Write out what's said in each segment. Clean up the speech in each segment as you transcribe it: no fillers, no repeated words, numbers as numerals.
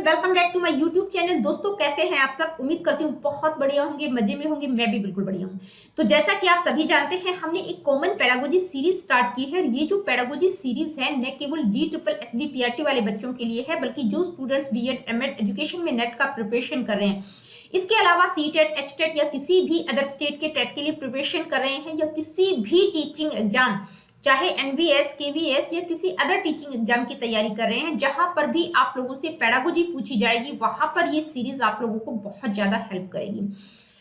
Welcome back to my YouTube channel. दोस्तों कैसे हैं आप सब? उम्मीद करती हूँ बहुत बढ़िया होंगे, मजे में होंगे। मैं भी बिल्कुल बढ़िया हूँ। तो जैसा कि आप सभी जानते हैं, हमने एक कॉमन पेडागोजी सीरीज स्टार्ट की है। ये जो पेडागोजी सीरीज है न केवल DSSB-PRT वाले बच्चों के लिए है, बल्कि जो स्टूडेंट्स B.Ed M.Ed एजुकेशन में नेट का प्रिपरेशन कर रहे हैं, इसके अलावा CTET HTET या किसी भी अदर स्टेट के टेट के लिए प्रिपरेशन कर रहे हैं, या किसी भी टीचिंग एग्जाम चाहे NBS KVS या किसी अदर टीचिंग एग्जाम की तैयारी कर रहे हैं, जहां पर भी आप लोगों से पेडागोजी पूछी जाएगी, वहां पर ये सीरीज आप लोगों को बहुत ज्यादा हेल्प करेगी।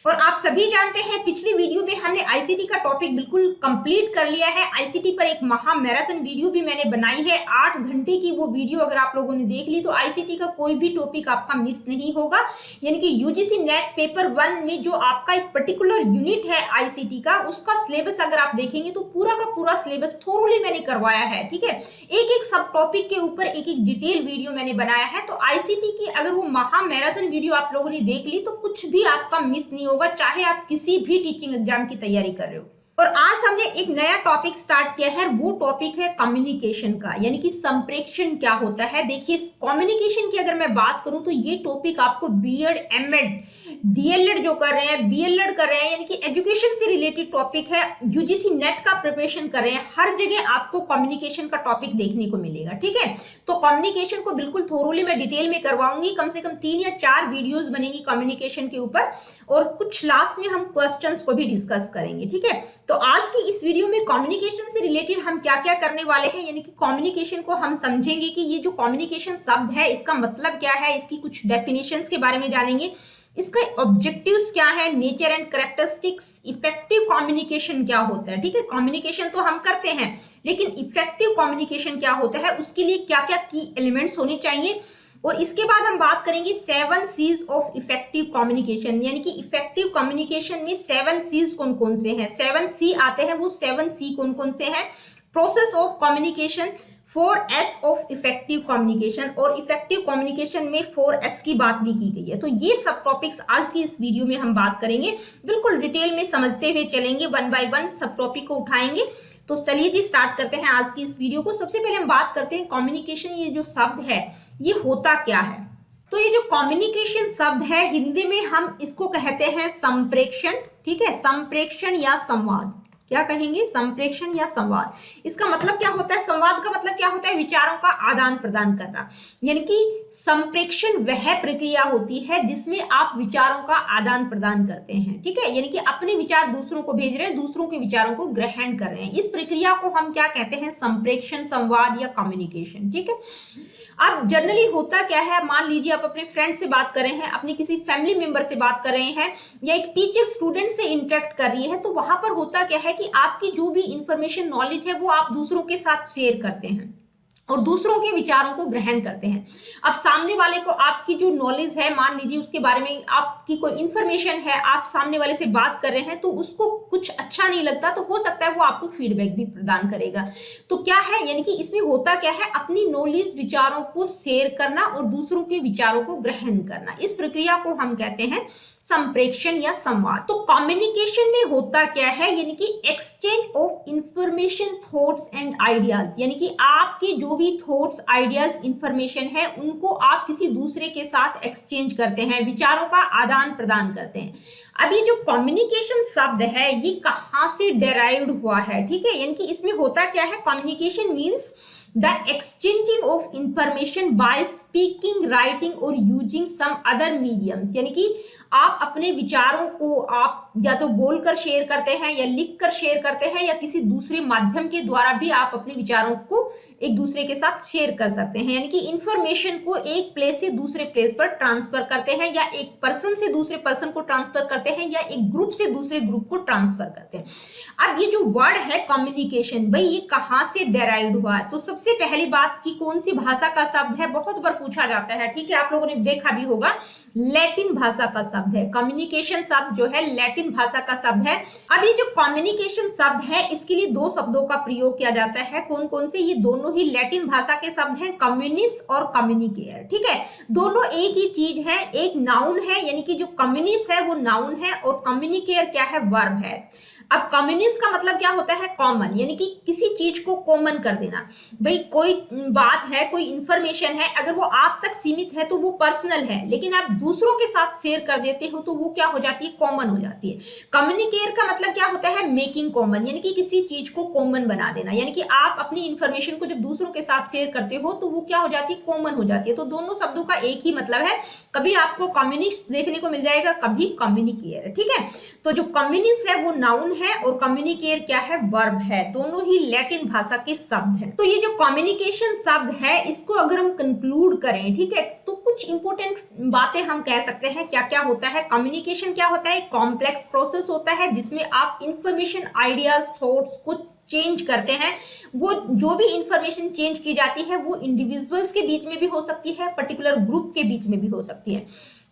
और आप सभी जानते हैं, पिछली वीडियो में हमने ICT का टॉपिक बिल्कुल कंप्लीट कर लिया है। ICT पर एक महा मैराथन वीडियो भी मैंने बनाई है, 8 घंटे की वो वीडियो अगर आप लोगों ने देख ली तो ICT का कोई भी टॉपिक आपका मिस नहीं होगा। यानी कि UGC नेट पेपर 1 में जो आपका एक पर्टिकुलर यूनिट है ICT का, उसका सिलेबस अगर आप देखेंगे तो पूरा का पूरा सिलेबस थोरोली मैंने करवाया है। ठीक है, एक एक सब टॉपिक के ऊपर एक एक डिटेल वीडियो मैंने बनाया है। तो ICT की अगर वो महा मैराथन वीडियो आप लोगों ने देख ली तो कुछ भी आपका मिस नहीं होगा, चाहे आप किसी भी टीचिंग एग्जाम की तैयारी कर रहे हो। और आज हमने एक नया टॉपिक स्टार्ट किया है, वो टॉपिक है कम्युनिकेशन का, यानी कि संप्रेषण क्या होता है। देखिए, कम्युनिकेशन की अगर मैं बात करूं तो ये टॉपिक आपको B.Ed M.Ed DLED जो कर रहे हैं, BLED कर रहे हैं, यानी कि एजुकेशन से रिलेटेड टॉपिक है, UGC नेट का प्रिपरेशन कर रहे हैं, हर जगह आपको कम्युनिकेशन का टॉपिक देखने को मिलेगा। ठीक है, तो कम्युनिकेशन को बिल्कुल थोरोली मैं डिटेल में करवाऊंगी। कम से कम 3 या 4 वीडियोस बनेगी कम्युनिकेशन के ऊपर, और कुछ लास्ट में हम क्वेश्चंस को भी डिस्कस करेंगे। ठीक है, तो आज की इस वीडियो में कम्युनिकेशन से रिलेटेड हम क्या क्या करने वाले हैं, यानी कि कम्युनिकेशन को हम समझेंगे कि ये जो कम्युनिकेशन शब्द है इसका मतलब क्या है, इसकी कुछ डेफिनेशंस के बारे में जानेंगे, इसका ऑब्जेक्टिव्स क्या है, nature and characteristics, effective communication क्या होता है। ठीक है, कम्युनिकेशन तो हम करते हैं, लेकिन इफेक्टिव कम्युनिकेशन क्या होता है, उसके लिए क्या क्या की एलिमेंट्स होने चाहिए। और इसके बाद हम बात करेंगे 7 C's ऑफ इफेक्टिव कम्युनिकेशन, यानी कि इफेक्टिव कम्युनिकेशन में 7 C's कौन कौन से हैं, 7 C आते हैं, वो 7 C कौन कौन से हैं। Process of communication, 4S of effective communication, और इफेक्टिव कम्युनिकेशन में 4S की बात भी की गई है। तो ये सब टॉपिक्स आज की इस वीडियो में हम बात करेंगे, बिल्कुल डिटेल में समझते हुए चलेंगे, 1 बाय 1 सब टॉपिक को उठाएंगे। तो चलिए जी स्टार्ट करते हैं आज की इस वीडियो को। सबसे पहले हम बात करते हैं कम्युनिकेशन, ये जो शब्द है ये होता क्या है। तो ये जो कम्युनिकेशन शब्द है, हिंदी में हम इसको कहते हैं संप्रेषण। ठीक है, संप्रेषण या संवाद, क्या कहेंगे, संप्रेषण या संवाद। इसका मतलब क्या होता है, संवाद का मतलब क्या होता है, विचारों का आदान प्रदान करना। यानी कि संप्रेषण वह प्रक्रिया होती है जिसमें आप विचारों का आदान प्रदान करते हैं। ठीक है, यानी कि अपने विचार दूसरों को भेज रहे हैं, दूसरों के विचारों को ग्रहण कर रहे हैं। इस प्रक्रिया को हम क्या कहते हैं, संप्रेषण, संवाद या कम्युनिकेशन। ठीक है, अब जनरली होता क्या है, मान लीजिए आप अपने फ्रेंड से बात कर रहे हैं, अपने किसी फैमिली मेंबर से बात कर रहे हैं, या एक टीचर स्टूडेंट से इंटरेक्ट कर रही है, तो वहां पर होता क्या है कि आपकी जो भी इंफॉर्मेशन नॉलेज है वो आप दूसरों के साथ शेयर करते हैं और दूसरों के विचारों को ग्रहण करते हैं। अब सामने वाले को आपकी जो नॉलेज है, मान लीजिए उसके बारे में आपकी कोई इंफॉर्मेशन है, आप सामने वाले से बात कर रहे हैं, तो उसको कुछ अच्छा नहीं लगता, तो हो सकता है वो आपको फीडबैक भी प्रदान करेगा। तो क्या है, यानी कि इसमें होता क्या है, अपनी नॉलेज विचारों को शेयर करना और दूसरों के विचारों को ग्रहण करना, इस प्रक्रिया को हम कहते हैं संप्रेषण या संवाद। तो कम्युनिकेशन में होता क्या है, यानी कि exchange of information, thoughts and ideas, यानी कि आपके जो भी थॉट्स, आइडियाज, इंफॉर्मेशन है, उनको आप किसी दूसरे के साथ एक्सचेंज करते हैं, विचारों का आदान प्रदान करते हैं। अब ये जो कम्युनिकेशन शब्द है ये कहां से डेराइव्ड हुआ है। ठीक है, यानी कि इसमें होता क्या है, communication means the exchanging of information by speaking, writing और यूजिंग सम अदर मीडियम्स, यानी कि आप अपने विचारों को आप या तो बोलकर शेयर करते हैं, या लिखकर शेयर करते हैं, या किसी दूसरे माध्यम के द्वारा भी आप अपने विचारों को एक दूसरे के साथ शेयर कर सकते हैं। यानी कि इंफॉर्मेशन को एक प्लेस से दूसरे प्लेस पर ट्रांसफर करते हैं, या एक पर्सन से दूसरे पर्सन को ट्रांसफर करते हैं, या एक ग्रुप से दूसरे ग्रुप को ट्रांसफर करते हैं। अब ये जो वर्ड है कम्युनिकेशन, भाई ये कहां से डेराइव्ड हुआ है। तो सबसे पहली बात की कौन सी भाषा का शब्द है, बहुत बार पूछा जाता है। ठीक है, आप लोगों ने देखा भी होगा, लैटिन भाषा का शब्द है। कम्युनिकेशन शब्द जो है लैटिन भाषा का शब्द है। अब ये जो कम्युनिकेशन शब्द है, इसके लिए 2 शब्दों का प्रयोग किया जाता है। कौन कौन से, ये दोनों ही लैटिन भाषा के शब्द हैं, कम्युनिस और कम्युनिकेयर। ठीक है, दोनों एक ही चीज है, एक नाउन है, यानी कि जो कम्युनिस है वो नाउन है, और कम्युनिकेयर क्या है, वर्ब है। अब कम्युनिस्ट का मतलब क्या होता है, कॉमन, यानी कि किसी चीज को कॉमन कर देना। भाई कोई बात है, कोई इंफॉर्मेशन है, अगर वो आप तक सीमित है तो वो पर्सनल है, लेकिन आप दूसरों के साथ शेयर कर देते हो तो वो क्या हो जाती है, कॉमन हो जाती है। कम्युनिकेट का मतलब क्या होता है, मेकिंग कॉमन, यानी कि किसी चीज को कॉमन बना देना, यानी कि आप अपनी इंफॉर्मेशन को जब दूसरों के साथ शेयर करते हो तो वो क्या हो जाती है, कॉमन हो जाती है। तो दोनों शब्दों का एक ही मतलब है, कभी आपको कम्युनिस्ट देखने को मिल जाएगा, कभी कम्युनिकेयर, ठीक है। तो जो कम्युनिस्ट है वो नाउन है और कम्युनिकेयर क्या है, वर्ब है, दोनों ही लैटिन भाषा के शब्द हैं। तो ये जो कम्युनिकेशन शब्द है इसको अगर हम कंक्लूड करें, ठीक है, तो कुछ इंपॉर्टेंट बातें हम कह सकते हैं। क्या क्या होता है कम्युनिकेशन, क्या होता है, कॉम्प्लेक्स प्रोसेस होता है जिसमें आप इंफॉर्मेशन, आइडियाज, थॉट्स कुछ चेंज करते हैं। वो जो भी इंफॉर्मेशन चेंज की जाती है वो इंडिविजुअल्स के बीच में भी हो सकती है, पर्टिकुलर ग्रुप के बीच में भी हो सकती है।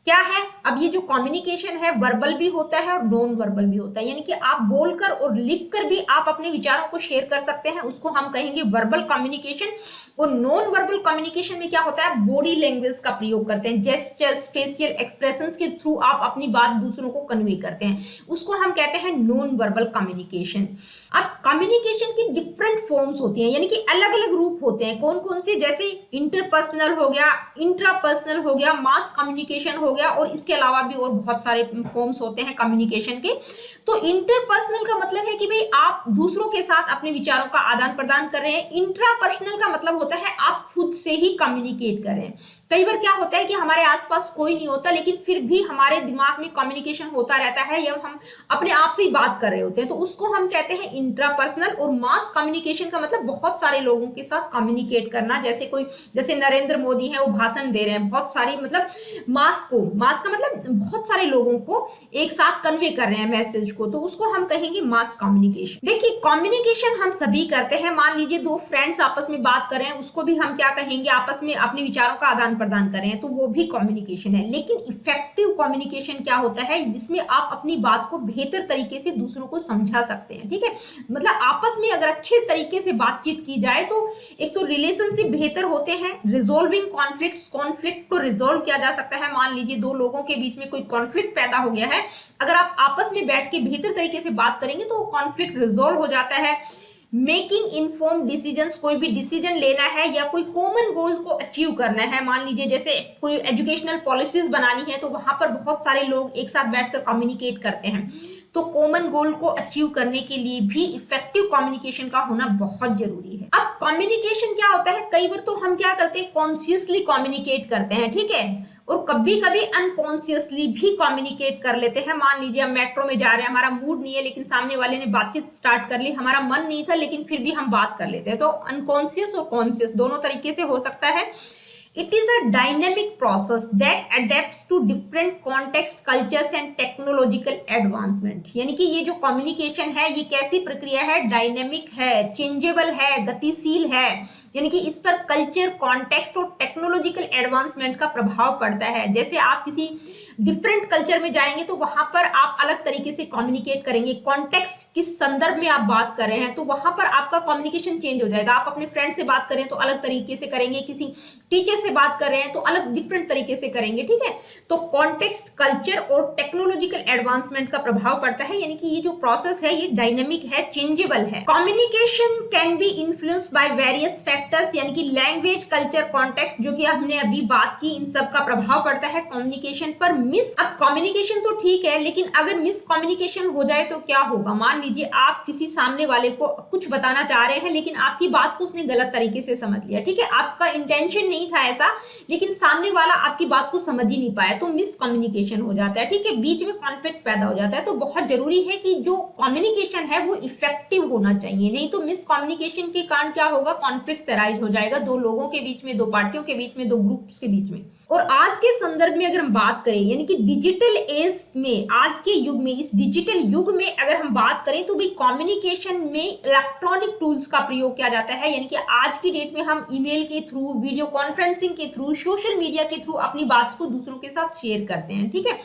क्या है, अब ये जो कम्युनिकेशन है वर्बल भी होता है और नॉन वर्बल भी होता है, यानी कि आप बोलकर और लिखकर भी आप अपने विचारों को शेयर कर सकते हैं, उसको हम कहेंगे वर्बल कम्युनिकेशन। और नॉन वर्बल कम्युनिकेशन में क्या होता है, बॉडी लैंग्वेज का प्रयोग करते हैं, जेस्चर्स, फेशियल एक्सप्रेशंस के थ्रू आप अपनी बात दूसरों को कन्वे करते हैं, उसको हम कहते हैं नॉन वर्बल कम्युनिकेशन। अब कम्युनिकेशन की डिफरेंट फॉर्म्स होती हैं, यानी कि अलग अलग रूप होते हैं। कौन कौन से, जैसे इंटरपर्सनल हो गया, इंट्रापर्सनल हो गया, मास कम्युनिकेशन हो गया, और इसके अलावा भी और बहुत सारे फॉर्म्स होते हैं कम्युनिकेशन के। तो इंटरपर्सनल का मतलब है कि भाई आप दूसरों के साथ अपने विचारों का आदान प्रदान कर रहे हैं। इंट्रापर्सनल का मतलब होता है आप खुद से ही कम्युनिकेट कर रहे हैं। कई बार क्या होता है कि हमारे आसपास कोई नहीं होता लेकिन फिर भी हमारे दिमाग में कम्युनिकेशन होता रहता है, या हम अपने आप से ही बात कर रहे होते हैं, तो उसको हम कहते हैं इंट्रापर्सनल। और मास कम्युनिकेशन का मतलब बहुत सारे लोगों के साथ कम्युनिकेट करना, जैसे नरेंद्र मोदी है वो भाषण दे रहे हैं, बहुत सारी मतलब मास का मतलब बहुत सारे लोगों को एक साथ कन्वे कर रहे हैं मैसेज को, तो उसको हम कहेंगे मास कम्युनिकेशन। देखिए कम्युनिकेशन हम सभी करते हैं, मान लीजिए दो फ्रेंड्स आपस में बात कर रहे हैं, उसको भी हम क्या कहेंगे, आपस में अपने विचारों का आदान प्रदान कर रहे हैं, तो वो भी कम्युनिकेशन है। लेकिन इफेक्टिव कम्युनिकेशन क्या होता है, जिसमें आप अपनी बात को बेहतर तरीके से दूसरों को समझा सकते हैं, ठीक है। मतलब आपस में अगर अच्छे तरीके से बातचीत की जाए तो एक तो रिलेशनशिप बेहतर होते हैं, रिजोल्विंग कॉन्फ्लिक्ट को रिजोल्व किया जा सकता है। मान लीजिए दो लोगों के बीच में कोई कॉन्फ्लिक्ट पैदा हो गया है, अगर आप आपस में बैठ के बेहतर तरीके से बात करेंगे तो वो कॉन्फ्लिक्ट रिजोल्व हो जाता है। मेकिंग इन्फॉर्म डिसीजंस, कोई भी डिसीजन लेना है या कोई कॉमन गोल को अचीव करना है, मान लीजिए जैसे कोई एजुकेशनल पॉलिसीज बनानी है तो वहां पर बहुत सारे लोग एक साथ बैठकर कम्युनिकेट करते हैं, तो कॉमन गोल को अचीव करने के लिए भी इफेक्टिव कम्युनिकेशन का होना बहुत जरूरी है। अब कम्युनिकेशन क्या होता है, कई बार तो हम क्या करते हैं, कॉन्शियसली कम्युनिकेट करते हैं, ठीक है, और कभी कभी अनकॉन्शियसली भी कम्युनिकेट कर लेते हैं। मान लीजिए हम मेट्रो में जा रहे हैं, हमारा मूड नहीं है लेकिन सामने वाले ने बातचीत स्टार्ट कर ली, हमारा मन नहीं था लेकिन फिर भी हम बात कर लेते हैं, तो अनकॉन्शियस और कॉन्शियस दोनों तरीके से हो सकता है। It is a dynamic process that adapts to different context, cultures and technological advancement। यानी कि ये जो कम्युनिकेशन है ये कैसी प्रक्रिया है, डायनेमिक है, चेंजेबल है, गतिशील है, यानी कि इस पर कल्चर, कॉन्टेक्स्ट और टेक्नोलॉजिकल एडवांसमेंट का प्रभाव पड़ता है। जैसे आप किसी डिफरेंट कल्चर में जाएंगे तो वहां पर आप अलग तरीके से कम्युनिकेट करेंगे, कॉन्टेक्स्ट किस संदर्भ में आप बात कर रहे हैं तो वहां पर आपका कम्युनिकेशन चेंज हो जाएगा। आप अपने फ्रेंड से बात करें तो अलग तरीके से करेंगे, किसी टीचर से बात कर रहे हैं तो अलग डिफरेंट तरीके से करेंगे, ठीक है। तो कॉन्टेक्स्ट, कल्चर और टेक्नोलॉजिकल एडवांसमेंट का प्रभाव पड़ता है, यानी कि ये जो प्रोसेस है ये डायनेमिक है, चेंजेबल है। Communication can be influenced by various factors, यानी कि लैंग्वेज, कल्चर, कॉन्टेक्स्ट, जो कि हमने अभी बात की, इन सब का प्रभाव पड़ता है कम्युनिकेशन पर। अब कम्युनिकेशन तो ठीक है लेकिन अगर मिस कम्युनिकेशन हो जाए तो क्या होगा, मान लीजिए आप किसी सामने वाले को कुछ बताना चाह रहे हैं लेकिन आपकी बात को उसने गलत तरीके से समझ लिया, ठीक है, आपका इंटेंशन नहीं था ऐसा लेकिन सामने वाला आपकी बात को समझ ही नहीं पाया, तो मिस कम्युनिकेशन हो जाता है, ठीक है, बीच में कॉन्फ्लिक्ट पैदा हो जाता है। तो बहुत जरूरी है कि जो कम्युनिकेशन है वो इफेक्टिव होना चाहिए, नहीं तो मिस कम्युनिकेशन के कारण क्या होगा, कॉन्फ्लिक्ट अराइज हो जाएगा, दो लोगों के बीच में, दो पार्टियों के बीच में, दो ग्रुप्स के बीच में। और आज के संदर्भ में अगर हम बात करें, यानी कि डिजिटल एज में, आज के युग में, इस डिजिटल युग में अगर हम बात करें तो भी कम्युनिकेशन में इलेक्ट्रॉनिक टूल्स का प्रयोग किया जाता है, यानी कि आज की डेट में हम ईमेल के थ्रू, वीडियो कॉन्फ्रेंसिंग के थ्रू, सोशल मीडिया के थ्रू अपनी बात को दूसरों के साथ शेयर करते हैं, ठीक है।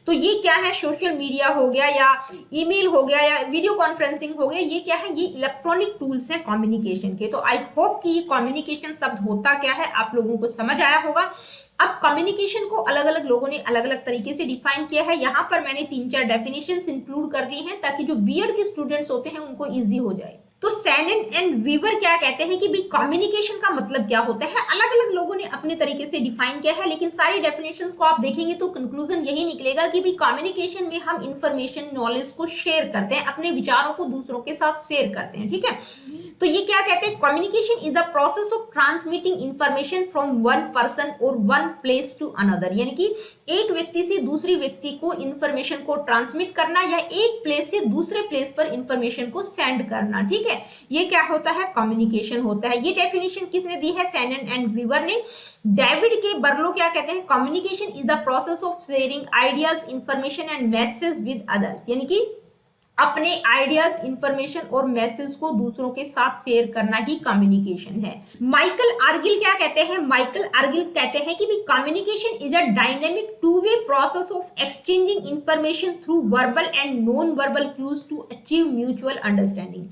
तो ये क्या है, सोशल मीडिया हो गया या ईमेल हो गया या वीडियो कॉन्फ्रेंसिंग हो गया, ये क्या है, ये इलेक्ट्रॉनिक टूल्स हैं कम्युनिकेशन के। तो आई होप कि ये कम्युनिकेशन शब्द होता क्या है आप लोगों को समझ आया होगा। अब कम्युनिकेशन को अलग अलग लोगों ने अलग अलग अलग तरीके से डिफाइन किया है। यहाँ पर मैंने 3-4 डेफिनेशंस इंक्लूड कर दी हैं ताकि जो बीएड के स्टूडेंट्स होते हैं उनको इजी हो जाए। तो सैनन एंड वीवर क्या कहते हैं कि भाई कम्युनिकेशन का मतलब क्या होता है। अलग अलग लोगों ने अपने तरीके से डिफाइन किया है, लेकिन सारी डेफिनेशंस को आप देखेंगे तो कंक्लूजन यही निकलेगा कि भाई कम्युनिकेशन में हम इंफॉर्मेशन नॉलेज को शेयर करते हैं, अपने विचारों को दूसरों के साथ शेयर करते हैं। ठीक है, तो ये क्या कहते हैं, communication is the process of transmitting information from one person और वन प्लेस टू अनदर, यानी कि एक व्यक्ति से दूसरी व्यक्ति को इंफॉर्मेशन को ट्रांसमिट करना या एक प्लेस से दूसरे प्लेस पर इंफॉर्मेशन को सेंड करना। ठीक है, ये क्या होता है, कम्युनिकेशन होता है। ये डेफिनेशन किसने दी है, सैनन एंड ग्रीवर ने। डेविड के बर्लो क्या कहते हैं, communication is the process of sharing ideas, information and message with others, यानी कि अपने आइडियाज, इंफॉर्मेशन और मैसेज को दूसरों के साथ शेयर करना ही कम्युनिकेशन है। माइकल आर्गिल क्या कहते हैं, माइकल आर्गिल कहते हैं कि communication is a dynamic two way process of exchanging information through verbal and non verbal cues to achieve mutual understanding.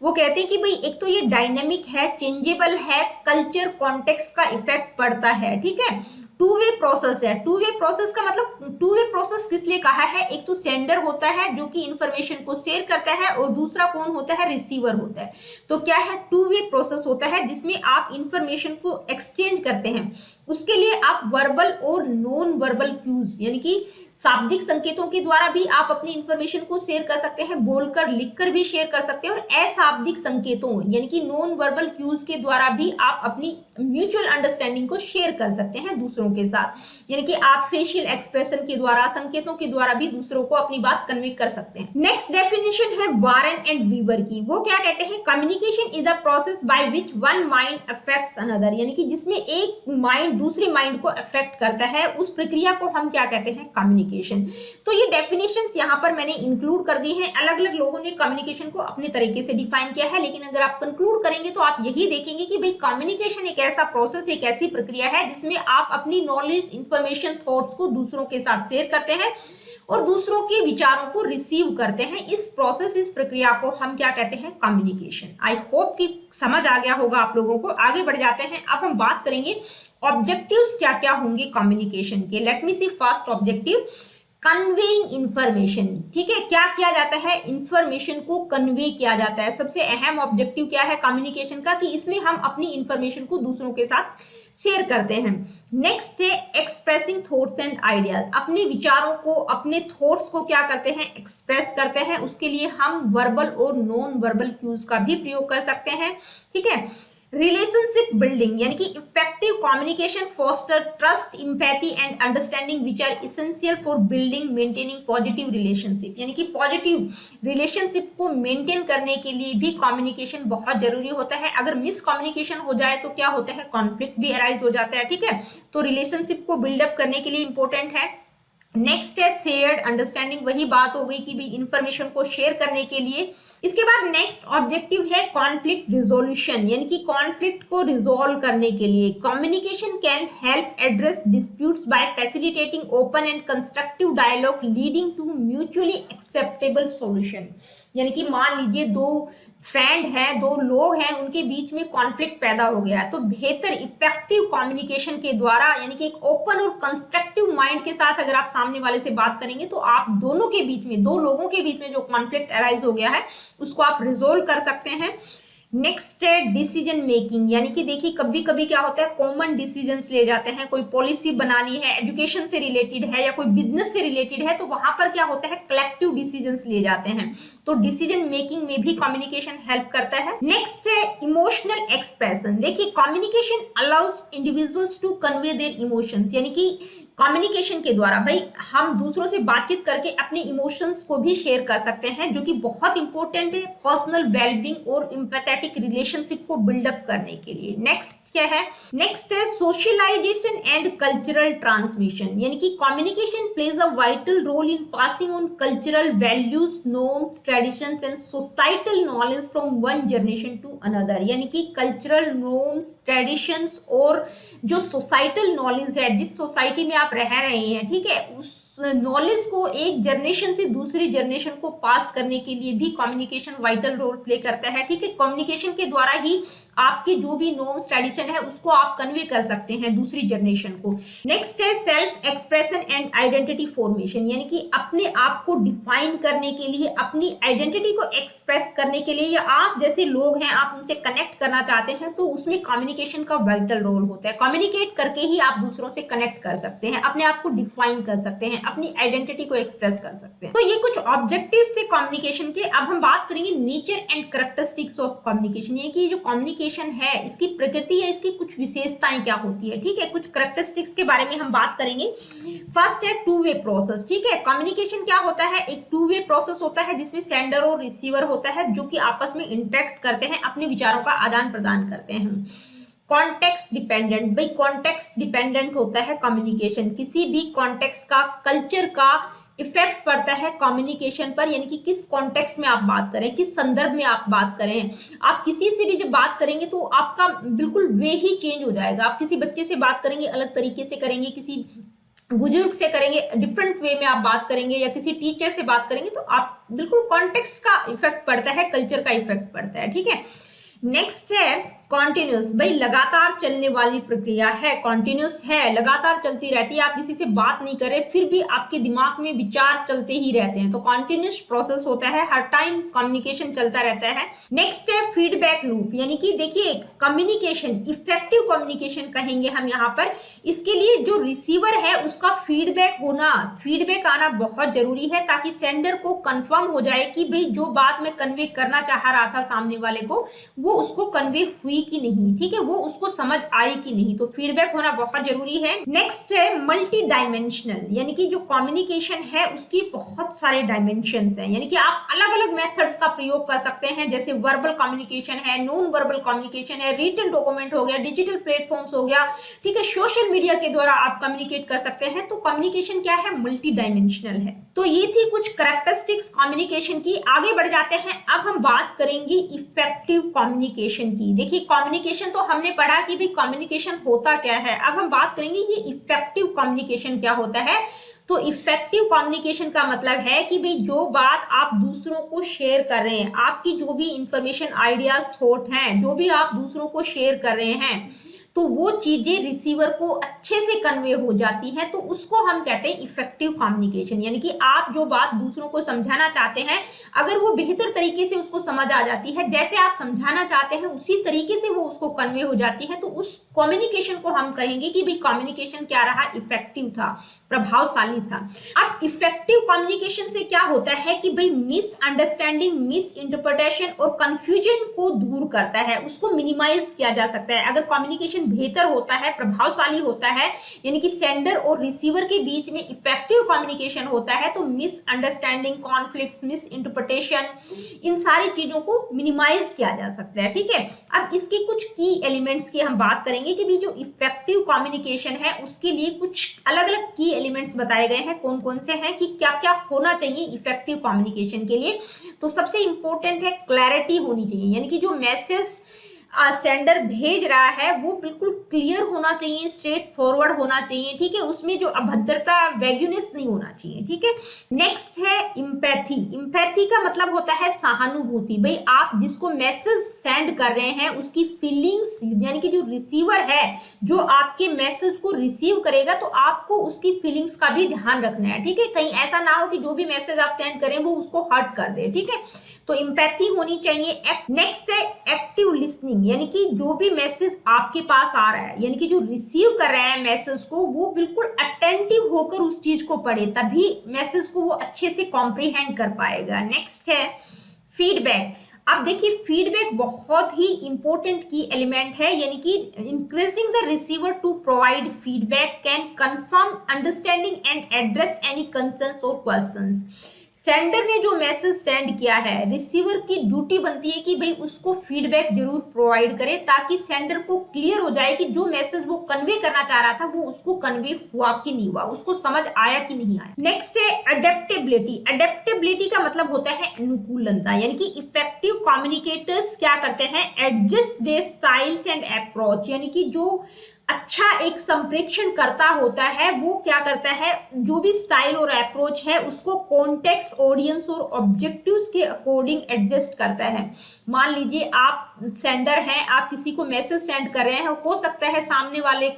वो कहते हैं कि भाई एक तो ये डायनेमिक है, चेंजेबल है, कल्चर कॉन्टेक्स्ट का इफेक्ट पड़ता है। ठीक है, टू वे प्रोसेस है। टू वे प्रोसेस का मतलब, टू वे प्रोसेस किस लिए कहा है, एक तो सेंडर होता है जो कि इंफॉर्मेशन को शेयर करता है और दूसरा कौन होता है, रिसीवर होता है। तो क्या है, टू वे प्रोसेस होता है जिसमें आप इंफॉर्मेशन को एक्सचेंज करते हैं। उसके लिए आप वर्बल और नॉन वर्बल क्यूज, यानी कि शाब्दिक संकेतों के द्वारा भी आप अपनी इंफॉर्मेशन को शेयर कर सकते हैं, बोलकर लिखकर भी शेयर कर सकते हैं, और अशाब्दिक संकेतों यानी कि नॉन वर्बल क्यूज के द्वारा भी आप अपनी म्यूचुअल अंडरस्टैंडिंग को शेयर कर सकते हैं दूसरों के साथ, यानी कि आप फेशियल एक्सप्रेशन के द्वारा, संकेतों के द्वारा भी दूसरों को अपनी बात कन्वे कर सकते हैं। नेक्स्ट डेफिनेशन है वारेन एंड वीवर की। वो क्या कहते हैं, communication is the process by which one mind affects another, यानी कि जिसमें एक माइंड दूसरे माइंड को अफेक्ट करता है, उस प्रक्रिया को हम क्या कहते हैं, कम्युनिकेशन। तो ये डेफिनेशंस यहाँ पर मैंने इंक्लूड कर दी हैं। अलग अलग लोगों ने कम्युनिकेशन को अपने तरीके से डिफाइन किया है, लेकिन अगर आप कंक्लूड करेंगे तो आप यही देखेंगे कि भाई कम्युनिकेशन एक ऐसा प्रोसेस, एक ऐसी प्रक्रिया है जिसमें आप अपनी नॉलेज, इंफॉर्मेशन, थॉट्स को दूसरों के साथ शेयर करते हैं और दूसरों के विचारों को रिसीव करते हैं। इस प्रोसेस, इस प्रक्रिया को हम क्या कहते हैं, कम्युनिकेशन। आई होप कि समझ आ गया होगा आप लोगों को। आगे बढ़ जाते हैं, अब हम बात करेंगे ऑब्जेक्टिव्स क्या क्या होंगे कम्युनिकेशन के। लेट मी सी फर्स्ट ऑब्जेक्टिव, कन्वेइंग इंफॉर्मेशन। ठीक है, क्या किया जाता है, इंफॉर्मेशन को कन्वे किया जाता है। सबसे अहम ऑब्जेक्टिव क्या है कम्युनिकेशन का, कि इसमें हम अपनी इंफॉर्मेशन को दूसरों के साथ शेयर करते हैं। नेक्स्ट है एक्सप्रेसिंग थॉट्स एंड आइडियाज, अपने विचारों को, अपने थॉट्स को क्या करते हैं, एक्सप्रेस करते हैं। उसके लिए हम वर्बल और नॉन वर्बल क्यूज का भी प्रयोग कर सकते हैं। ठीक है, रिलेशनशिप बिल्डिंग, यानी कि effective communication foster trust, empathy and understanding which are essential for building maintaining positive relationship, यानी कि पॉजिटिव रिलेशनशिप को मेंटेन करने के लिए भी कम्युनिकेशन बहुत जरूरी होता है। अगर मिस कम्युनिकेशन हो जाए तो क्या होता है, कॉन्फ्लिक्ट भी अराइज हो जाता है। ठीक है, तो रिलेशनशिप को बिल्डअप करने के लिए इंपॉर्टेंट है। नेक्स्ट है शेयर्ड अंडरस्टैंडिंग, वही बात हो गई कि भी इंफॉर्मेशन को शेयर करने के लिए। इसके बाद नेक्स्ट ऑब्जेक्टिव है कॉन्फ्लिक्ट रिजोल्यूशन, यानी कि कॉन्फ्लिक्ट को रिजोल्व करने के लिए communication can help address disputes by facilitating open and constructive dialogue leading to mutually acceptable solution. यानी कि मान लीजिए दो फ्रेंड है, दो लोग हैं, उनके बीच में कॉन्फ्लिक्ट पैदा हो गया, तो बेहतर इफेक्टिव कम्युनिकेशन के द्वारा, यानी कि एक ओपन और कंस्ट्रक्टिव माइंड के साथ अगर आप सामने वाले से बात करेंगे तो आप दोनों के बीच में, दो लोगों के बीच में जो कॉन्फ्लिक्ट अराइज हो गया है उसको आप रिजोल्व कर सकते हैं। नेक्स्ट है डिसीजन मेकिंग, यानी कि देखिए कभी कभी क्या होता है, कॉमन डिसीजंस ले जाते हैं, कोई पॉलिसी बनानी है, एजुकेशन से रिलेटेड है या कोई बिजनेस से रिलेटेड है, तो वहां पर क्या होता है, कलेक्टिव डिसीजंस ले जाते हैं। तो डिसीजन मेकिंग में भी कम्युनिकेशन हेल्प करता है। नेक्स्ट है इमोशनल एक्सप्रेशन, देखिए communication allows individuals to convey their emotions, यानी कि कम्युनिकेशन के द्वारा भाई हम दूसरों से बातचीत करके अपने इमोशंस को भी शेयर कर सकते हैं, जो कि बहुत इंपॉर्टेंट है पर्सनल वेलबींग और एम्पैथेटिक रिलेशनशिप को बिल्डअप करने के लिए। नेक्स्ट क्या है, नेक्स्ट है सोशलाइजेशन एंड कल्चरल ट्रांसमिशन, यानी कि communication plays a vital role in passing on cultural values, norms, traditions and societal knowledge from one generation to another, यानी कि कल्चरल नॉर्म्स, ट्रेडिशंस और जो सोसाइटल नॉलेज है, जिस सोसाइटी में आप रह रहे हैं, ठीक है, उस नॉलेज को एक जनरेशन से दूसरी जनरेशन को पास करने के लिए भी कम्युनिकेशन वाइटल रोल प्ले करता है। ठीक है, कम्युनिकेशन के द्वारा ही आपके जो भी नॉर्म्स ट्रेडिशन है उसको आप कन्वे कर सकते हैं दूसरी जनरेशन को। नेक्स्ट है self expression and identity formation, यानी कि अपने आप को डिफाइन करने के लिए, अपनी आइडेंटिटी को एक्सप्रेस करने के लिए, या आप जैसे लोग हैं आप उनसे कनेक्ट करना चाहते हैं तो उसमें कम्युनिकेशन का वाइटल रोल होता है। कम्युनिकेट करके ही आप दूसरों से कनेक्ट कर सकते हैं, अपने आप को डिफाइन कर सकते हैं, अपनी आइडेंटिटी को एक्सप्रेस कर सकते हैं। तो ये कुछ ऑब्जेक्टिव्स थे कम्युनिकेशन के। अब हम बात करेंगे nature and characteristics of communication, ये कि जो कम्युनिकेशन है इसकी प्रकृति है, इसकी कुछ विशेषताएं क्या होती है। ठीक है, कुछ कैरेक्टरिस्टिक्स के बारे में हम बात करेंगे। फर्स्ट है टू वे प्रोसेस। ठीक है, कम्युनिकेशन क्या होता है, एक टू वे प्रोसेस होता है जिसमें सेंडर और रिसीवर होता है जो कि आपस में इंटरेक्ट करते हैं, अपने विचारों का आदान प्रदान करते हैं। कॉन्टेक्स्ट डिपेंडेंट, भाई कॉन्टेक्स्ट डिपेंडेंट होता है कम्युनिकेशन, किसी भी कॉन्टेक्स्ट का, कल्चर का इफेक्ट पड़ता है कम्युनिकेशन पर, यानी कि किस कॉन्टेक्स्ट में आप बात करें, किस संदर्भ में आप बात करें। आप किसी से भी जब बात करेंगे तो आपका बिल्कुल वे ही चेंज हो जाएगा। आप किसी बच्चे से बात करेंगे अलग तरीके से करेंगे, किसी बुजुर्ग से करेंगे डिफरेंट वे में आप बात करेंगे, या किसी टीचर से बात करेंगे तो आप बिल्कुल कॉन्टेक्स्ट का इफेक्ट पड़ता है, कल्चर का इफेक्ट पड़ता है। ठीक है, नेक्स्ट है कॉन्टिन्यूस, भाई लगातार चलने वाली प्रक्रिया है, कॉन्टिन्यूस है, लगातार चलती रहती है। आप किसी से बात नहीं कर रहे फिर भी आपके दिमाग में विचार चलते ही रहते हैं, तो कॉन्टिन्यूस प्रोसेस होता है, हर टाइम कम्युनिकेशन चलता रहता है। नेक्स्ट है फीडबैक लूप, यानी कि देखिए कम्युनिकेशन, इफेक्टिव कम्युनिकेशन कहेंगे हम यहाँ पर। इसके लिए जो रिसीवर है उसका फीडबैक होना, फीडबैक आना बहुत जरूरी है, ताकि सेंडर को कंफर्म हो जाए कि भाई जो बात मैं कन्वे करना चाह रहा था सामने वाले को, वो उसको कन्वे हुई की नहीं। ठीक है, वो उसको समझ आई कि नहीं, तो फीडबैक होना बहुत जरूरी है। नेक्स्ट है मल्टी डायमेंशनल, यानी कि जो कम्युनिकेशन है उसकी बहुत सारे डायमेंशंस हैं, यानी कि आप अलग अलग मेथड्स का प्रयोग कर सकते हैं, जैसे वर्बल कम्युनिकेशन है, नॉन वर्बल कम्युनिकेशन है, रिटन डॉक्यूमेंट हो गया, डिजिटल प्लेटफॉर्म्स हो गया। ठीक है, सोशल मीडिया के द्वारा आप कम्युनिकेट कर सकते हैं। तो कम्युनिकेशन क्या है, मल्टी डायमेंशनल है। तो ये थी कुछ कैरेक्टरिस्टिक्स कम्युनिकेशन की। आगे बढ़ जाते हैं, अब हम बात करेंगे इफेक्टिव कम्युनिकेशन की। देखिए कम्युनिकेशन तो हमने पढ़ा कि भाई कम्युनिकेशन होता क्या है, अब हम बात करेंगे ये इफेक्टिव कम्युनिकेशन क्या होता है। तो इफेक्टिव कम्युनिकेशन का मतलब है कि भाई जो बात आप दूसरों को शेयर कर रहे हैं, आपकी जो भी इंफॉर्मेशन, आइडियाज, थॉट हैं, जो भी आप दूसरों को शेयर कर रहे हैं, तो वो चीजें रिसीवर को अच्छे से कन्वे हो जाती हैं, तो उसको हम कहते हैं इफेक्टिव कम्युनिकेशन। यानी कि आप जो बात दूसरों को समझाना चाहते हैं, अगर वो बेहतर तरीके से उसको समझ आ जाती है, जैसे आप समझाना चाहते हैं उसी तरीके से वो उसको कन्वे हो जाती है, तो उस कम्युनिकेशन को हम कहेंगे कि भाई कम्युनिकेशन क्या रहा, इफेक्टिव था, प्रभावशाली था। अब इफेक्टिव कम्युनिकेशन से क्या होता है कि भाई मिसअंडरस्टैंडिंग, मिस इंटरप्रिटेशन और कंफ्यूजन को दूर करता है, उसको मिनिमाइज किया जा सकता है। अगर कम्युनिकेशन बेहतर होता है, प्रभावशाली होता है, यानी कि सेंडर और रिसीवर के बीच में इफेक्टिव कम्युनिकेशन होता है, तो मिसअंडरस्टैंडिंग, कॉन्फ्लिक्ट, मिस इंटरप्रिटेशन, इन सारी चीजों को मिनिमाइज किया जा सकता है। ठीक है, अब इसके कुछ की एलिमेंट्स की हम बात करेंगे कि भी जो इफेक्टिव कम्युनिकेशन है उसके लिए कुछ अलग अलग की एलिमेंट्स बताए गए हैं, कौन कौन से हैं, कि क्या क्या होना चाहिए इफेक्टिव कम्युनिकेशन के लिए। तो सबसे इंपॉर्टेंट है क्लैरिटी होनी चाहिए, यानी कि जो मैसेज सेंडर भेज रहा है वो बिल्कुल क्लियर होना चाहिए, स्ट्रेट फॉरवर्ड होना चाहिए। ठीक है, उसमें जो अभद्रता, वैग्यूनेस नहीं होना चाहिए। ठीक है, नेक्स्ट है इम्पैथी। इम्पैथी का मतलब होता है सहानुभूति। भाई आप जिसको मैसेज सेंड कर रहे हैं उसकी फीलिंग्स, यानी कि जो रिसीवर है जो आपके मैसेज को रिसीव करेगा, तो आपको उसकी फीलिंग्स का भी ध्यान रखना है। ठीक है, कहीं ऐसा ना हो कि जो भी मैसेज आप सेंड करें वो उसको हर्ट कर दे। ठीक है, तो इम्पैथी होनी चाहिए। नेक्स्ट है एक्टिव लिसनिंग, यानी कि जो भी मैसेज आपके पास आ रहा है, यानी कि जो रिसीव कर रहा है मैसेज को, वो बिल्कुल अटेंटिव होकर उस चीज को पढ़े, तभी मैसेज को वो अच्छे से कॉम्प्रिहेंड कर पाएगा। नेक्स्ट है फीडबैक। अब देखिए फीडबैक बहुत ही इंपॉर्टेंट की एलिमेंट है, यानी कि increasing the receiver to provide feedback can confirm understanding and address any concerns और क्वेश्चंस। सेंडर ने जो मैसेज सेंड किया है, रिसीवर की ड्यूटी बनती है कि भाई उसको फीडबैक जरूर प्रोवाइड करे, ताकि सेंडर को क्लियर हो जाए कि जो मैसेज वो कन्वे करना चाह रहा था वो उसको कन्वे हुआ कि नहीं हुआ, उसको समझ आया कि नहीं आया। नेक्स्ट है अडेप्टेबिलिटी। अडेप्टेबिलिटी का मतलब होता है अनुकूलनता, यानी कि इफेक्टिव कम्युनिकेटर्स क्या करते हैं, adjust there styles and approach, यानी कि जो अच्छा एक संप्रेषण करता होता है, वो क्या करता है, जो भी स्टाइल और अप्रोच है उसको कॉन्टेक्स्ट, ऑडियंस और ऑब्जेक्टिव्स के अकॉर्डिंग एडजस्ट करता है। मान लीजिए आप सेंडर हैं, आप किसी को मैसेज सेंड कर रहे हैं, हो सकता है सामने वाले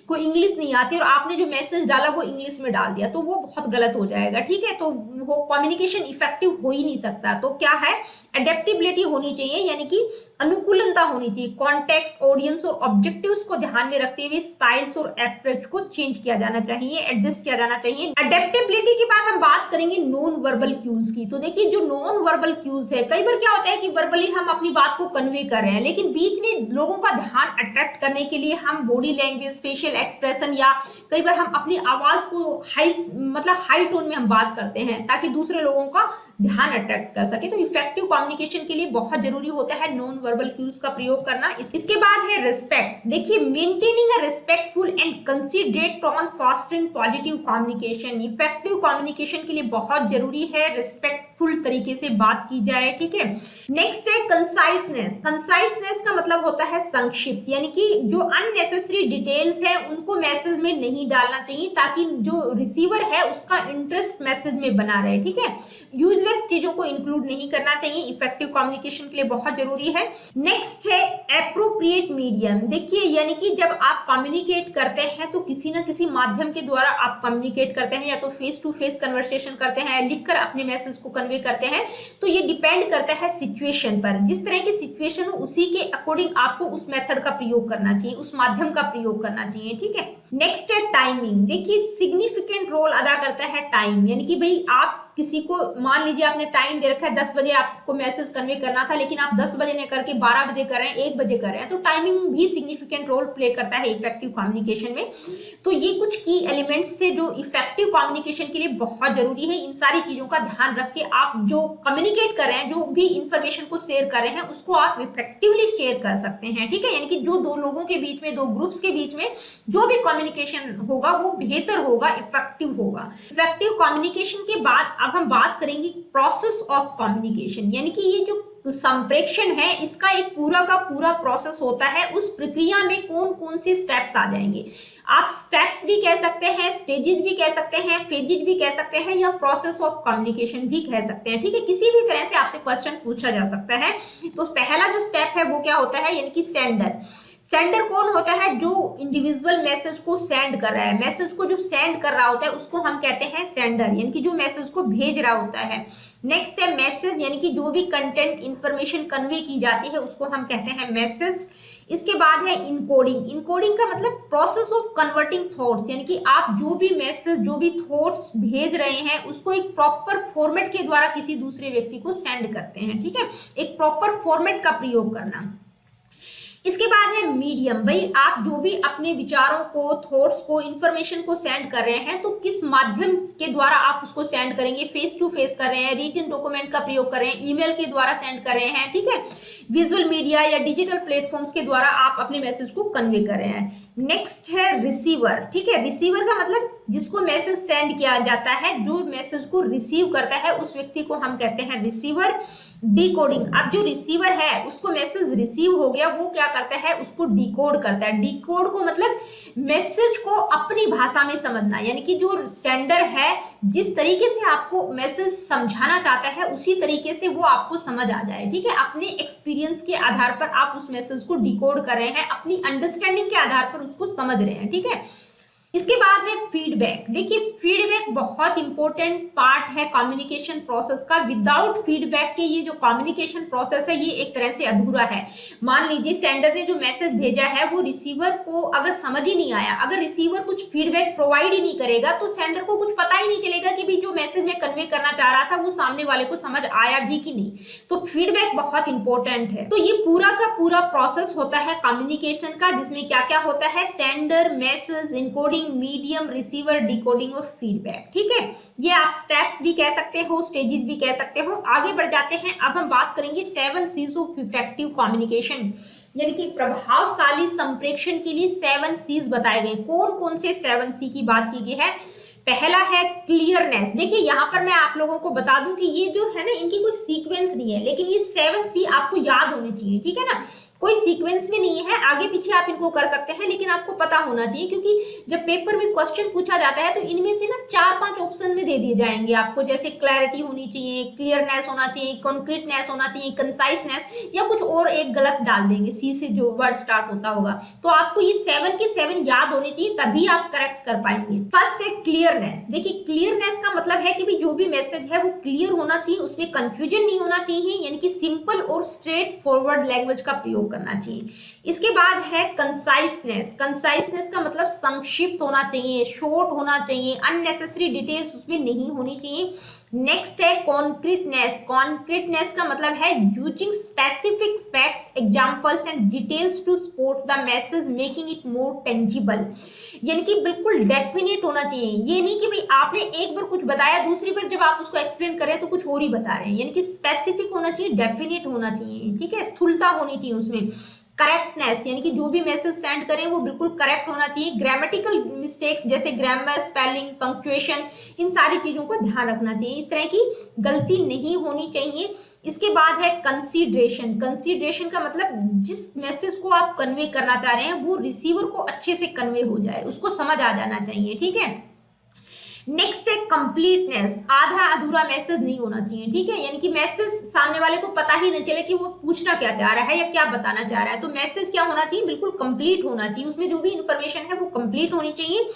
को इंग्लिश नहीं आती और आपने जो मैसेज डाला वो इंग्लिश में डाल दिया, तो वो बहुत गलत हो जाएगा, ठीक है। तो वो कम्युनिकेशन इफेक्टिव हो ही नहीं सकता। तो क्या है, एडेप्टेबिलिटी होनी चाहिए, यानी कि अनुकूलनता होनी चाहिए। कॉन्टेक्स्ट, ऑडियंस और ऑब्जेक्टिव्स को ध्यान में रखते हुए स्टाइल्स और अप्रोच को चेंज किया जाना चाहिए, एडजस्ट किया जाना चाहिए। अडेप्टेबिलिटी के बाद हम बात करेंगे नॉन वर्बल क्यूज की। तो देखिए जो नॉन वर्बल क्यूज है, कई बार क्या होता है कि वर्बली हम अपनी बात को कन्वे कर रहे हैं, लेकिन बीच में लोगों का ध्यान अट्रैक्ट करने के लिए हम बॉडी लैंग्वेज, फेशियल एक्सप्रेशन या कई बार हम अपनी आवाज को हाई टोन में हम बात करते हैं ताकि दूसरे लोगों का ध्यान अट्रैक्ट कर सके। तो इफेक्टिव कम्युनिकेशन के लिए बहुत जरूरी होता है नॉन वर्बल क्यूज का प्रयोग करना। इसके बाद है रिस्पेक्ट। देखिए maintaining a respectful and considerate tone fostering positive communication. Effective communication के लिए बहुत जरूरी है रिस्पेक्टफुल तरीके से बात की जाए, ठीक है। नेक्स्ट है कंसाइसनेस। कंसाइसनेस का मतलब होता है संक्षिप्त, यानी कि जो अननेसेसरी डिटेल्स है उनको मैसेज में नहीं डालना चाहिए ताकि जो रिसीवर है उसका इंटरेस्ट मैसेज में बना रहे, ठीक है। यूजलेस चीजों को इंक्लूड नहीं करना चाहिए, इफेक्टिव कम्युनिकेशन के लिए बहुत जरूरी है। नेक्स्ट है एप्रोप्रिएट मीडियम। देखिए यानी कि जब आप कम्युनिकेट करते हैं तो किसी ना किसी माध्यम के द्वारा आप कम्युनिकेट करते हैं, या तो फेस टू फेस कन्वर्सेशन करते हैं, लिखकर अपने मैसेज को कन्वे करते हैं। तो ये डिपेंड करता है सिचुएशन पर, जिस तरह की सिचुएशन हो उसी के अकॉर्डिंग आपको उस मेथड का प्रयोग करना चाहिए, उस माध्यम का प्रयोग करना चाहिए, ठीक है। नेक्स्ट है टाइमिंग। देखिए सिग्निफिकेंट रोल अदा करता है टाइम, यानी कि भाई आप किसी को, मान लीजिए आपने टाइम दे रखा है 10 बजे आपको मैसेज कन्वे करना था, लेकिन आप 10 बजे नहीं करके 12 बजे कर रहे हैं, 1 बजे कर रहे हैं, तो टाइमिंग भी सिग्निफिकेंट रोल प्ले करता है इफेक्टिव कम्युनिकेशन में। तो ये कुछ की एलिमेंट्स थे जो इफेक्टिव कम्युनिकेशन के लिए बहुत जरूरी है। इन सारी चीजों का ध्यान रख के आप जो कम्युनिकेट कर रहे हैं, जो भी इंफॉर्मेशन को शेयर कर रहे हैं, उसको आप इफेक्टिवली शेयर कर सकते हैं, ठीक है। यानी कि जो दो लोगों के बीच में, दो ग्रुप्स के बीच में जो भी कम्युनिकेशन होगा वो बेहतर होगा, इफेक्टिव होगा। इफेक्टिव कम्युनिकेशन के बाद अब हम बात करेंगे प्रोसेस ऑफ कम्युनिकेशन, यानी कि ये जो संप्रेषण है इसका एक पूरा का पूरा प्रोसेस होता है। उस प्रक्रिया में कौन कौन से स्टेप्स आ जाएंगे, आप स्टेप्स भी कह सकते हैं, स्टेजेस भी कह सकते हैं, फेजेस भी कह सकते हैं, या प्रोसेस ऑफ कम्युनिकेशन भी कह सकते हैं, ठीक है। किसी भी तरह से आपसे क्वेश्चन पूछा जा सकता है। तो पहला जो स्टेप है वो क्या होता है, यानी कि सेंडर। सेंडर कौन होता है, जो इंडिविजुअल मैसेज को सेंड कर रहा है, मैसेज को जो सेंड कर रहा होता है उसको हम कहते हैं सेंडर, यानी कि जो मैसेज को भेज रहा होता है। नेक्स्ट है मैसेज, यानी कि जो भी कंटेंट इंफॉर्मेशन कन्वे की जाती है उसको हम कहते हैं मैसेज। इसके बाद है इनकोडिंग। इनकोडिंग का मतलब प्रोसेस ऑफ कन्वर्टिंग थॉट्स, यानी कि आप जो भी मैसेज, जो भी थॉट्स भेज रहे हैं उसको एक प्रॉपर फॉर्मेट के द्वारा किसी दूसरे व्यक्ति को सेंड करते हैं, ठीक है। एक प्रॉपर फॉर्मेट का प्रयोग करना। इसके बाद है मीडियम। भाई आप जो भी अपने विचारों को, थॉट्स को, इंफॉर्मेशन को सेंड कर रहे हैं तो किस माध्यम के द्वारा आप उसको सेंड करेंगे, फेस टू फेस कर रहे हैं, रिटन डॉक्यूमेंट का प्रयोग कर रहे हैं, ईमेल के द्वारा सेंड कर रहे हैं, ठीक है, विजुअल मीडिया या डिजिटल प्लेटफॉर्म्स के द्वारा आप अपने मैसेज को कन्वे कर रहे हैं। नेक्स्ट है रिसीवर, ठीक है। रिसीवर का मतलब जिसको मैसेज सेंड किया जाता है, जो मैसेज को रिसीव करता है उस व्यक्ति को हम कहते हैं रिसीवर। डिकोडिंग, अब जो रिसीवर है उसको मैसेज रिसीव हो गया, वो क्या करता है, उसको डिकोड करता है। डिकोड को मतलब मैसेज को अपनी भाषा में समझना, यानी कि जो सेंडर है जिस तरीके से आपको मैसेज समझाना चाहता है उसी तरीके से वो आपको समझ आ जाए, ठीक है। अपने एक्सपीरियंस के आधार पर आप उस मैसेज को डिकोड कर रहे हैं, अपनी अंडरस्टैंडिंग के आधार पर उसको समझ रहे हैं, ठीक है। इसके बाद है फीडबैक। देखिए फीडबैक बहुत इंपॉर्टेंट पार्ट है कम्युनिकेशन प्रोसेस का। विदाउट फीडबैक के ये जो कम्युनिकेशन प्रोसेस है ये एक तरह से अधूरा है। मान लीजिए सेंडर ने जो मैसेज भेजा है वो रिसीवर को अगर समझ ही नहीं आया, अगर रिसीवर कुछ फीडबैक प्रोवाइड ही नहीं करेगा तो सेंडर को कुछ पता ही नहीं चलेगा कि भी जो मैसेज मैं कन्वे करना चाह रहा था वो सामने वाले को समझ आया भी कि नहीं। तो फीडबैक बहुत इंपॉर्टेंट है। तो ये पूरा का पूरा प्रोसेस होता है कम्युनिकेशन का, जिसमें क्या क्या होता है, sender, message, encoding, medium, receiver, decoding और फीडबैक, ठीक है। ये आप स्टेप्स भी कह सकते हो, स्टेजेस भी कह सकते हो। आगे बढ़ जाते हैं, अब हम बात करेंगे 7 C's ऑफ इफेक्टिव कम्युनिकेशन, यानी कि प्रभावशाली संप्रेषण के लिए 7 C's बताए गए। कौन कौन से 7 C की बात की गई है? पहला है क्लियरनेस। देखिए यहाँ पर मैं आप लोगों को बता दूं कि ये जो है ना, इनकी कोई सीक्वेंस नहीं है, लेकिन ये 7 C आपको याद होने चाहिए, ठीक है ना। कोई सीक्वेंस में नहीं है, आगे पीछे आप इनको कर सकते हैं, लेकिन आपको पता होना चाहिए क्योंकि जब पेपर में क्वेश्चन पूछा जाता है तो इनमें से ना 4-5 ऑप्शन में दे दिए जाएंगे आपको, जैसे क्लैरिटी होनी चाहिए, क्लियरनेस होना चाहिए, कॉन्क्रीटनेस होना चाहिए, कंसाइसनेस, या कुछ और एक गलत डाल देंगे, सी से जो वर्ड स्टार्ट होता होगा। तो आपको ये 7 के 7 याद होने चाहिए, तभी आप करेक्ट कर पाएंगे। फर्स्ट है क्लियरनेस। देखिए क्लियरनेस का मतलब है कि भी जो भी मैसेज है वो क्लियर होना चाहिए, उसमें कंफ्यूजन नहीं होना चाहिए, यानी कि सिंपल और स्ट्रेट फॉरवर्ड लैंग्वेज का प्रयोग करना चाहिए। इसके बाद है कंसाइसनेस। कंसाइसनेस का मतलब संक्षिप्त होना चाहिए, शॉर्ट होना चाहिए, अननेसेसरी डिटेल्स उसमें नहीं होनी चाहिए। नेक्स्ट है कॉन्क्रीटनेस। कॉन्क्रीटनेस का मतलब है using specific facts, examples and details to support the message, making it more tangible, यानी कि बिल्कुल डेफिनेट होना चाहिए। ये नहीं कि भाई आपने एक बार कुछ बताया, दूसरी बार जब आप उसको एक्सप्लेन करें तो कुछ और ही बता रहे हैं, यानी कि स्पेसिफिक होना चाहिए, डेफिनेट होना चाहिए, ठीक है, स्थूलता होनी चाहिए उसमें। करेक्टनेस, यानी कि जो भी मैसेज सेंड करें वो बिल्कुल करेक्ट होना चाहिए। ग्रामेटिकल मिस्टेक्स जैसे ग्रामर, स्पेलिंग, पंक्चुएशन, इन सारी चीजों को ध्यान रखना चाहिए, इस तरह की गलती नहीं होनी चाहिए। इसके बाद है कंसीडरेशन। कंसीडरेशन का मतलब जिस मैसेज को आप कन्वे करना चाह रहे हैं वो रिसीवर को अच्छे से कन्वे हो जाए, उसको समझ आ जाना चाहिए, ठीक है। नेक्स्ट है कंप्लीटनेस। आधा अधूरा मैसेज नहीं होना चाहिए, ठीक है, यानी कि मैसेज सामने वाले को पता ही नहीं चले कि वो पूछना क्या चाह रहा है या क्या बताना चाह रहा है। तो मैसेज क्या होना चाहिए, बिल्कुल कंप्लीट होना चाहिए, उसमें जो भी इंफॉर्मेशन है वो कंप्लीट होनी चाहिए।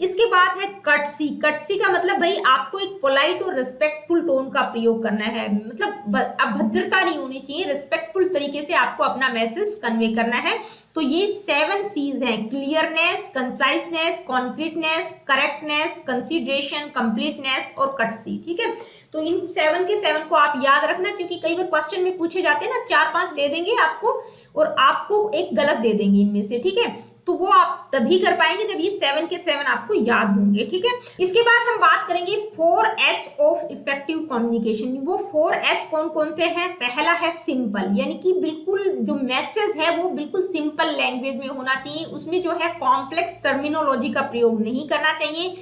इसके बाद है कटसी। कटसी का मतलब भाई आपको एक पोलाइट और रिस्पेक्टफुल टोन का प्रयोग करना है, मतलब अभद्रता नहीं होनी चाहिए, रिस्पेक्टफुल तरीके से आपको अपना मैसेज कन्वे करना है। तो ये 7 सीज हैं, क्लियरनेस, कंसाइसनेस, कॉन्क्रीटनेस, करेक्टनेस, कंसीडरेशन, कंप्लीटनेस और कटसी, ठीक है। तो इन 7 के 7 को आप याद रखना, क्योंकि कई बार क्वेश्चन में पूछे जाते हैं ना, 4-5 दे देंगे आपको और आपको एक गलत दे देंगे इनमें से, ठीक है। तो वो आप तभी कर पाएंगे जब ये 7 के 7 आपको याद होंगे, ठीक है। इसके बाद हम बात करेंगे 4S ऑफ इफेक्टिव कम्युनिकेशन। वो 4S कौन कौन से हैं? पहला है सिंपल, यानी कि बिल्कुल जो मैसेज है वो बिल्कुल सिंपल लैंग्वेज में होना चाहिए, उसमें जो है कॉम्प्लेक्स टर्मिनोलॉजी का प्रयोग नहीं करना चाहिए।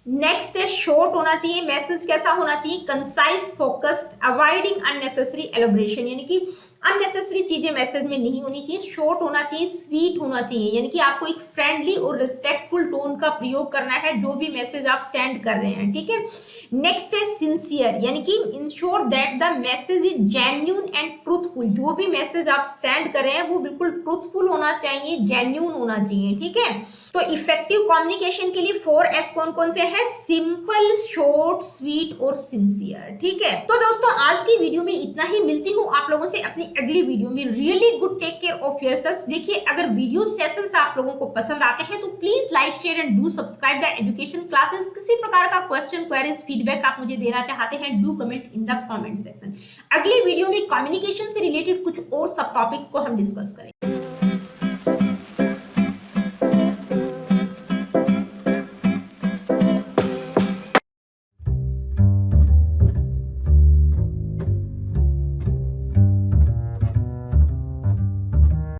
नेक्स्ट है शॉर्ट होना चाहिए, मैसेज कैसा होना चाहिए, कंसाइज, फोकस्ड, अवॉइडिंग अननेसेसरी एलोब्रेशन, यानी कि अननेसेसरी चीजें मैसेज में नहीं होनी चाहिए। शॉर्ट होना चाहिए, स्वीट होना चाहिए, यानी कि आपको एक फ्रेंडली और रिस्पेक्टफुल टोन का प्रयोग करना है जो भी मैसेज आप सेंड कर रहे हैं, ठीक है। नेक्स्ट है सिंसियर, यानी कि ensure that the message is genuine and truthful. जो भी मैसेज आप सेंड कर रहे हैं वो बिल्कुल ट्रूथफुल होना चाहिए, जेन्यून होना चाहिए, ठीक है। तो इफेक्टिव कम्युनिकेशन के लिए 4S कौन कौन से हैं? सिंपल, शॉर्ट, स्वीट और सिंसियर, ठीक है। तो दोस्तों आज की वीडियो में इतना ही, मिलती हूँ आप लोगों से अपनी अगली वीडियो में। Really good, take care of yourself. देखिए अगर वीडियो सेशंस आप लोगों को पसंद आते हैं तो please like, share and do subscribe the education classes. किसी प्रकार का क्वेश्चन, क्वेरीज, फीडबैक आप मुझे देना चाहते हैं, do comment in the comment section. अगली वीडियो में कम्युनिकेशन से रिलेटेड कुछ और सब टॉपिक्स को हम डिस्कस करेंगे।